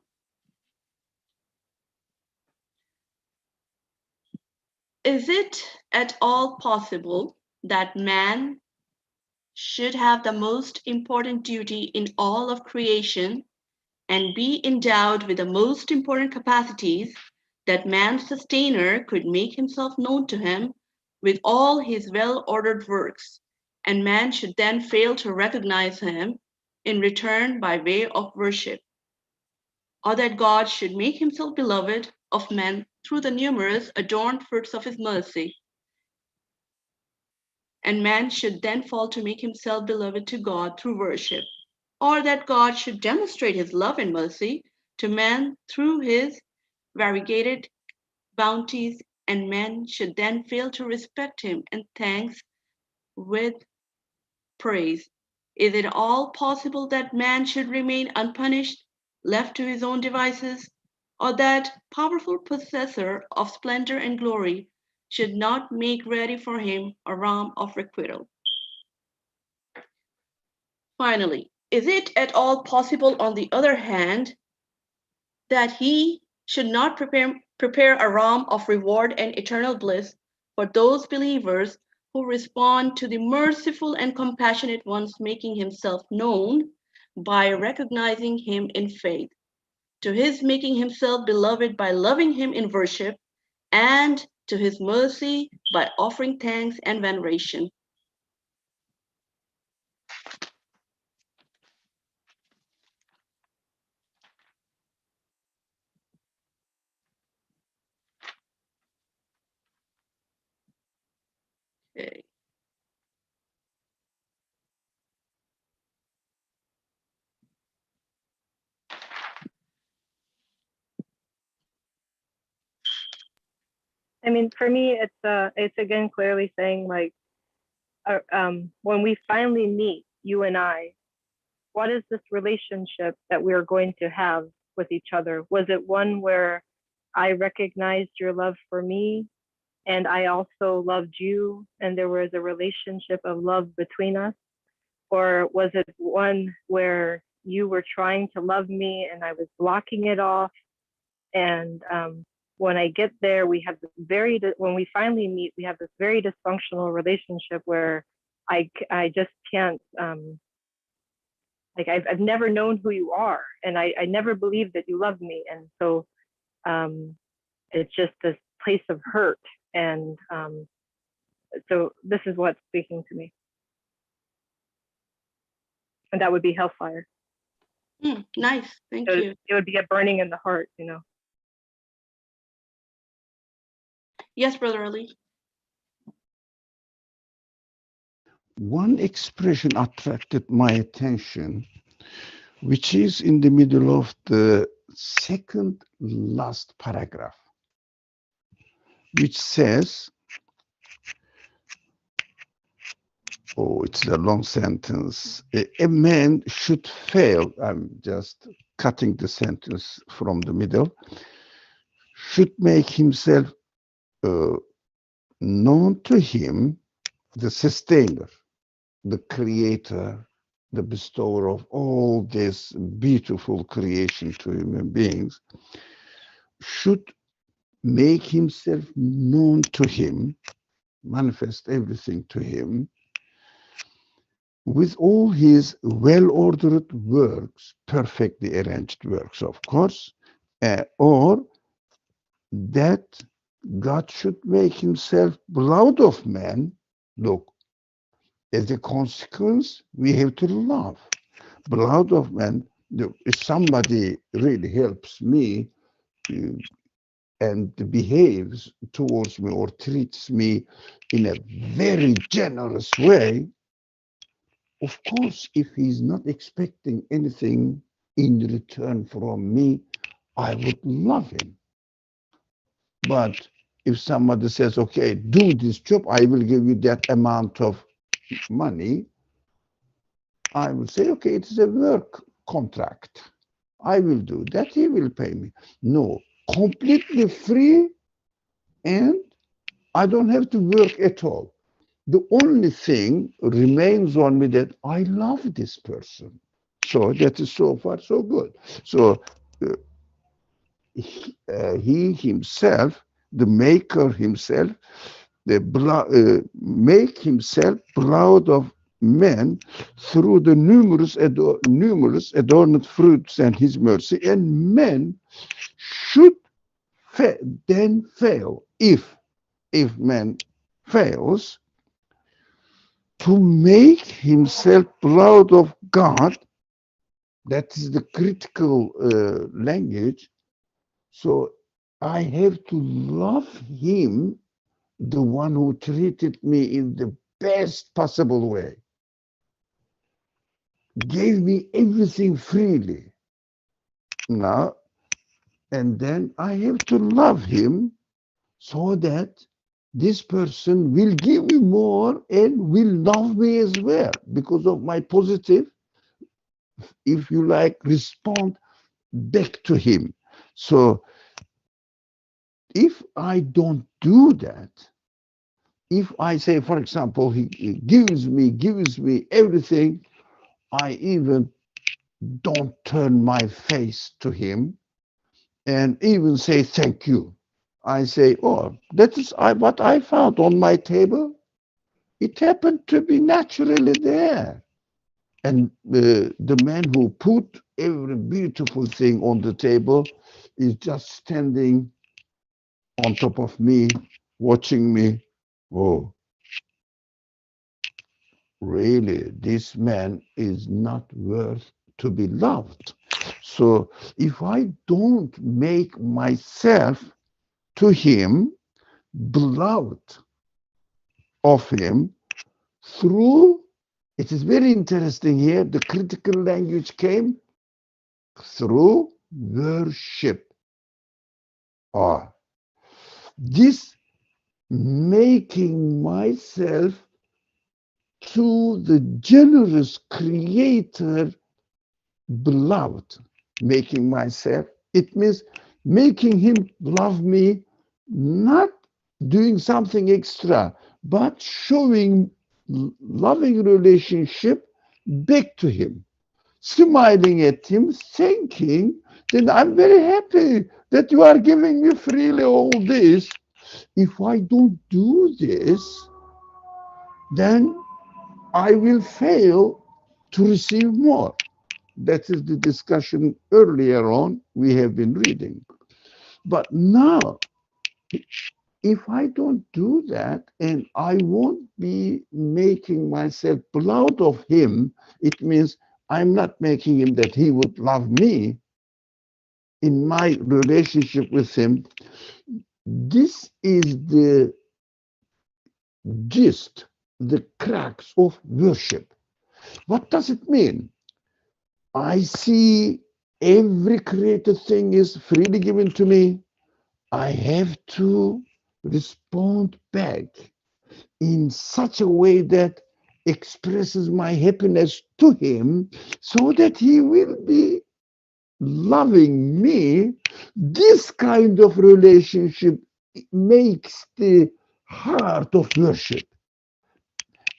Is it at all possible that man should have the most important duty in all of creation and be endowed with the most important capacities, that man's sustainer could make himself known to him with all his well-ordered works, and man should then fail to recognize him in return by way of worship, or that God should make himself beloved of men through the numerous adorned fruits of his mercy, and man should then fall to make himself beloved to God through worship, or that God should demonstrate his love and mercy to man through his variegated bounties, and men should then fail to respect him and thanks with praise. Is it all possible that man should remain unpunished, left to his own devices, or that powerful possessor of splendor and glory should not make ready for him a realm of requital? Finally, is it at all possible, on the other hand, that he should not prepare a realm of reward and eternal bliss for those believers who respond to the merciful and compassionate one's making himself known by recognizing him in faith, to his making himself beloved by loving him in worship, and to his mercy by offering thanks and veneration? Okay. I mean, for me, it's again clearly saying like, when we finally meet, you and I, what is this relationship that we are going to have with each other? Was it one where I recognized your love for me and I also loved you and there was a relationship of love between us? Or was it one where you were trying to love me and I was blocking it off? And when I get there, we have this when we finally meet, we have this very dysfunctional relationship where I just can't, like I've never known who you are, and I never believed that you loved me, and so it's just this place of hurt, and so this is what's speaking to me, and that would be hellfire. Nice, thank So you. it would be a burning in the heart, you know. Yes, Brother Ali. One expression attracted my attention, which is in the middle of the second last paragraph. which says, oh, it's a long sentence. A man should fail. I'm just cutting the sentence from the middle. Should make himself known to him, the sustainer, the creator, the bestower of all this beautiful creation to human beings, should make himself known to him, manifest everything to him, with all his well-ordered works, perfectly arranged works, of course, or that God should make himself beloved of men. Look, as a consequence, we have to love. Beloved of men, if somebody really helps me and behaves towards me or treats me in a very generous way, of course, if he's not expecting anything in return from me, I would love him. But if somebody says, okay, do this job, I will give you that amount of money, I will say, okay, it is a work contract. I will do that, he will pay me. No, completely free, and I don't have to work at all. The only thing remains on me that I love this person. So that is so far so good. So he himself, the maker himself, make himself proud of men through the numerous adorned fruits and his mercy, and men should then fail, if man fails, to make himself proud of God. That is the critical language. So I have to love him, the one who treated me in the best possible way, gave me everything freely. Now, and then I have to love him so that this person will give me more and will love me as well because of my positive, if you like, respond back to him. So if I don't do that, if I say, for example, he gives me everything, I even don't turn my face to him and even say thank you. I say, oh, that is what I found on my table. It happened to be naturally there. And the man who put every beautiful thing on the table is just standing on top of me, watching me. Oh, really, this man is not worth to be loved. So if I don't make myself to him beloved of him through, it is very interesting here, the critical language came through worship. This making myself to the generous creator beloved, making myself, it means making him love me, not doing something extra, but showing loving relationship back to him, smiling at him, thinking that I'm very happy that you are giving me freely all this. If I don't do this, then I will fail to receive more. That is the discussion earlier on we have been reading. But now, if I don't do that and I won't be making myself proud of him, it means I'm not making him that he would love me in my relationship with him. This is the gist, the crux of worship. What does it mean? I see every created thing is freely given to me. I have to respond back in such a way that expresses my happiness to him so that he will be loving me. This kind of relationship makes the heart of worship.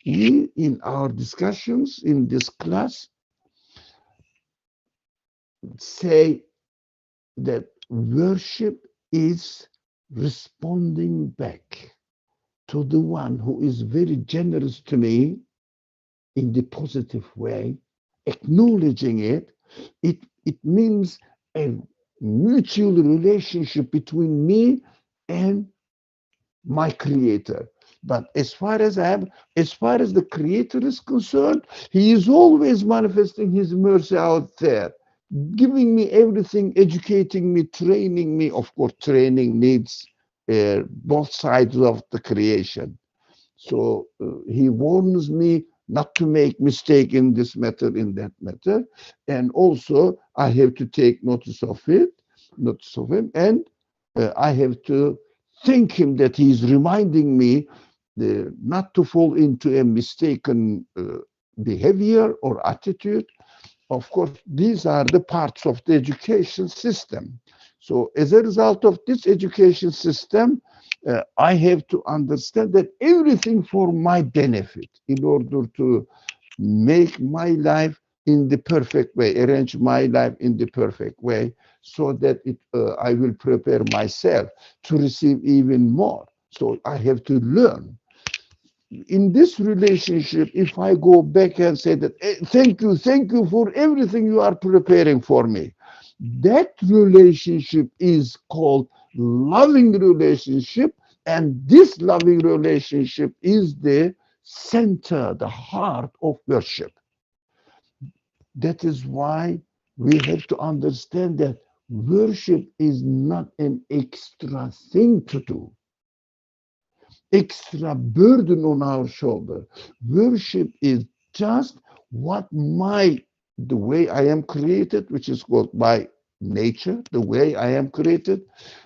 We, in our discussions in this class, say that worship is responding back to the one who is very generous to me in the positive way, acknowledging it. It means a mutual relationship between me and my creator. But as far as the creator is concerned, he is always manifesting his mercy out there, giving me everything, educating me, training me. Of course, training needs both sides of the creation. So he warns me not to make mistake in this matter, in that matter, and also I have to take notice of him, and I have to thank him that he is reminding me not to fall into a mistaken behavior or attitude. Of course, these are the parts of the education system. So as a result of this education system, I have to understand that everything for my benefit in order to make my life in the perfect way, arrange my life in the perfect way, so that I will prepare myself to receive even more. So I have to learn. In this relationship, if I go back and say that, thank you for everything you are preparing for me, that relationship is called loving relationship, and this loving relationship is the center, the heart of worship. That is why we have to understand that worship is not an extra thing to do, extra burden on our shoulder. Worship is just the way I am created, which is called by nature, the way I am created,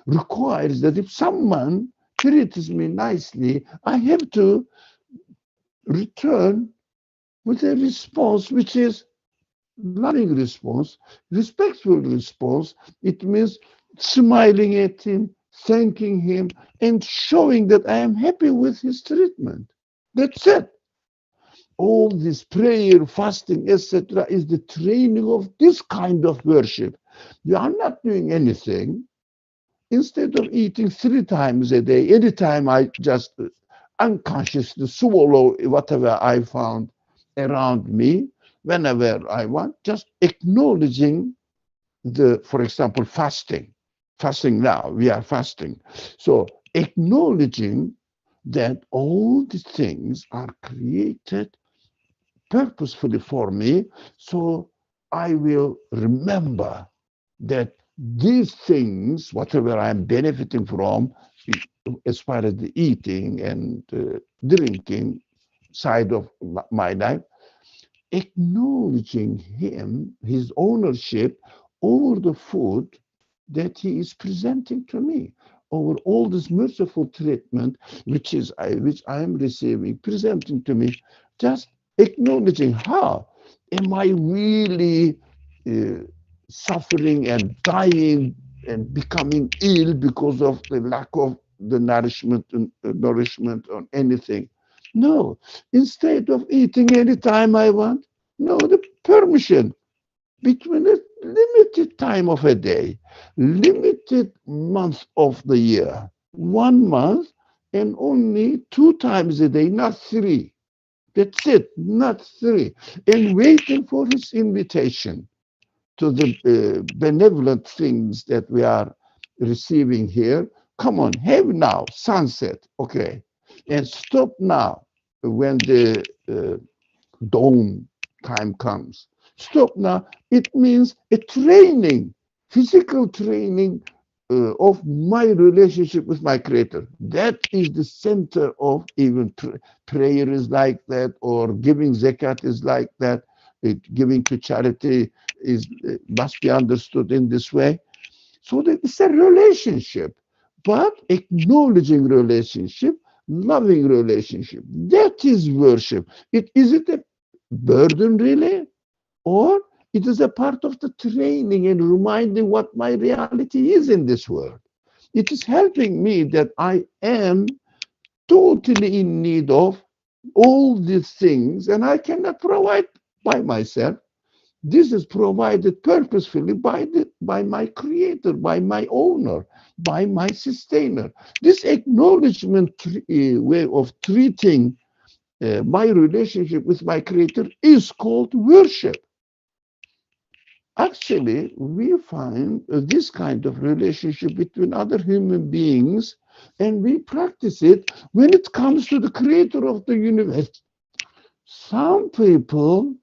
requires that if someone treats me nicely, I have to return with a response which is loving response, respectful response. It means smiling at him, thanking him, and showing that I am happy with his treatment. That's it. All this prayer, fasting, etc., is the training of this kind of worship. You are not doing anything. Instead of eating 3 times a day, anytime I just unconsciously swallow whatever I found around me, whenever I want, just acknowledging for example, fasting. Fasting now, we are fasting. So acknowledging that all the things are created purposefully for me, so I will remember that these things, whatever I'm benefiting from, as far as the eating and drinking side of my life, acknowledging him, his ownership over the food that he is presenting to me, over all this merciful treatment which I am receiving, presenting to me, just acknowledging how am I really uh, suffering and dying and becoming ill because of the lack of the nourishment on anything. No, instead of eating anytime I want, no, the permission between a limited time of a day, limited month of the year, 1 month, and only 2 times a day, not 3. That's it, not 3. And waiting for his invitation to the benevolent things that we are receiving here. Come on, have now, sunset, okay, and stop now when the dawn time comes. Stop now. It means a training, physical training of my relationship with my creator. That is the center of even prayer is like that, or giving zakat is like that. Giving to charity must be understood in this way. So that it's a relationship. but acknowledging relationship, loving relationship. That is worship. Is it a burden really? Or it is a part of the training and reminding what my reality is in this world. It is helping me that I am totally in need of all these things and I cannot provide by myself. This is provided purposefully by my creator, by my owner, by my sustainer. This acknowledgement way of treating my relationship with my creator is called worship. Actually, we find this kind of relationship between other human beings, and we practice it when it comes to the creator of the universe. Some people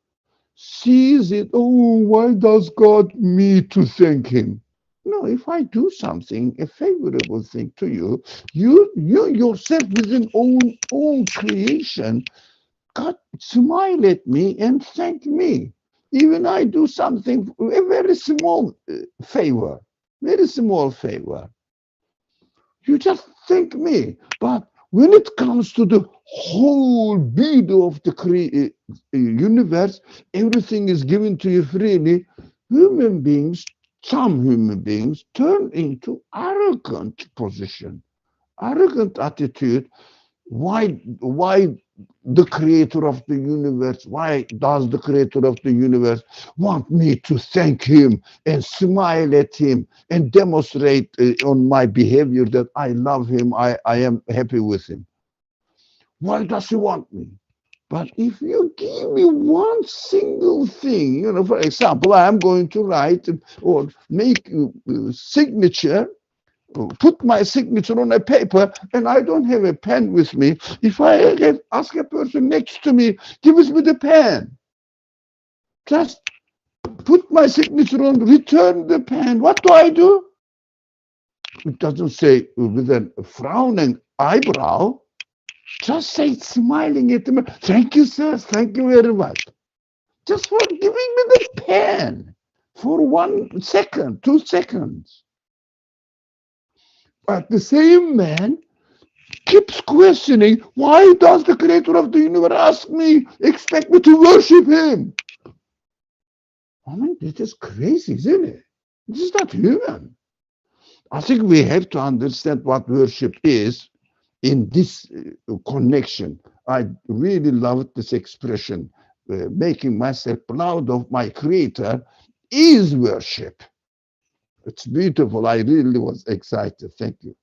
sees it, oh, why does God me to thank him? No, if I do something, a favorable thing to you, you yourself within own creation, God smile at me and thank me. Even I do something, a very small favor, very small favor. You just thank me. But when it comes to the whole beauty of the universe, everything is given to you freely. Human beings, some human beings, turn into arrogant position, arrogant attitude. Why the creator of the universe, why does the creator of the universe want me to thank him and smile at him and demonstrate on my behavior that I love him, I am happy with him? Why does he want me? But if you give me one single thing, for example, I am going to write or make a signature, put my signature on a paper, and I don't have a pen with me. If I ask a person next to me, give me the pen. Just put my signature on, return the pen. What do? It doesn't say with a frowning eyebrow. Just say smiling at them. Thank you, sir. Thank you very much. Just for giving me the pen for 1 second, 2 seconds. But the same man keeps questioning, why does the creator of the universe expect me to worship him? I mean, this is crazy, isn't it? This is not human. I think we have to understand what worship is in this connection. I really love this expression, making myself proud of my creator is worship. It's beautiful. I really was excited. Thank you.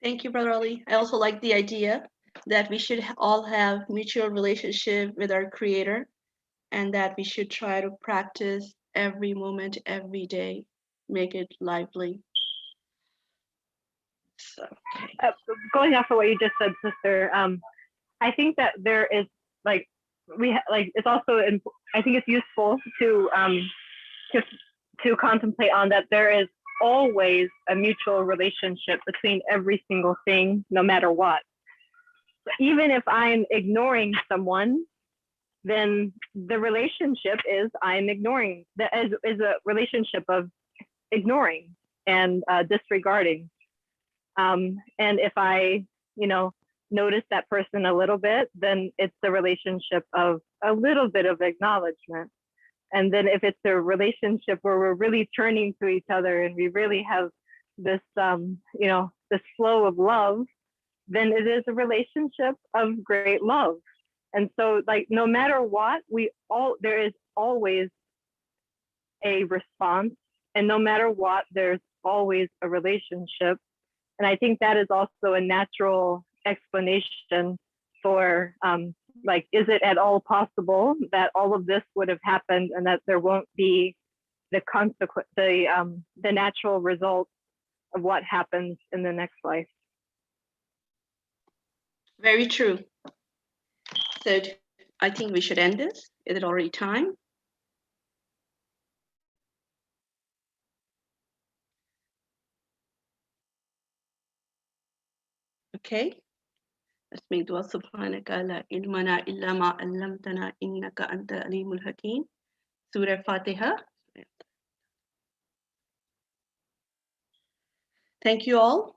Thank you, Brother Ali. I also like the idea that we should all have mutual relationship with our creator and that we should try to practice every moment, every day, make it lively. So, okay. Going off of what you just said, sister, I think that there is it's also I think it's useful to contemplate on that there is always a mutual relationship between every single thing, no matter what. Even if I'm ignoring someone, then the relationship is I'm ignoring. That is a relationship of ignoring and disregarding. And if I, notice that person a little bit, then it's a relationship of a little bit of acknowledgement. And then if it's a relationship where we're really turning to each other and we really have this, this flow of love, then it is a relationship of great love. And so, no matter what, there is always a response, and no matter what, there's always a relationship. And I think that is also a natural explanation for, is it at all possible that all of this would have happened and that there won't be the natural results of what happens in the next life? Very true. So I think we should end this. Is it already time? Okay. Let's make dua. Subhanaka la ilmana illa ma 'allamtana innaka anta alimul hakim. Surah Fatiha. Thank you all.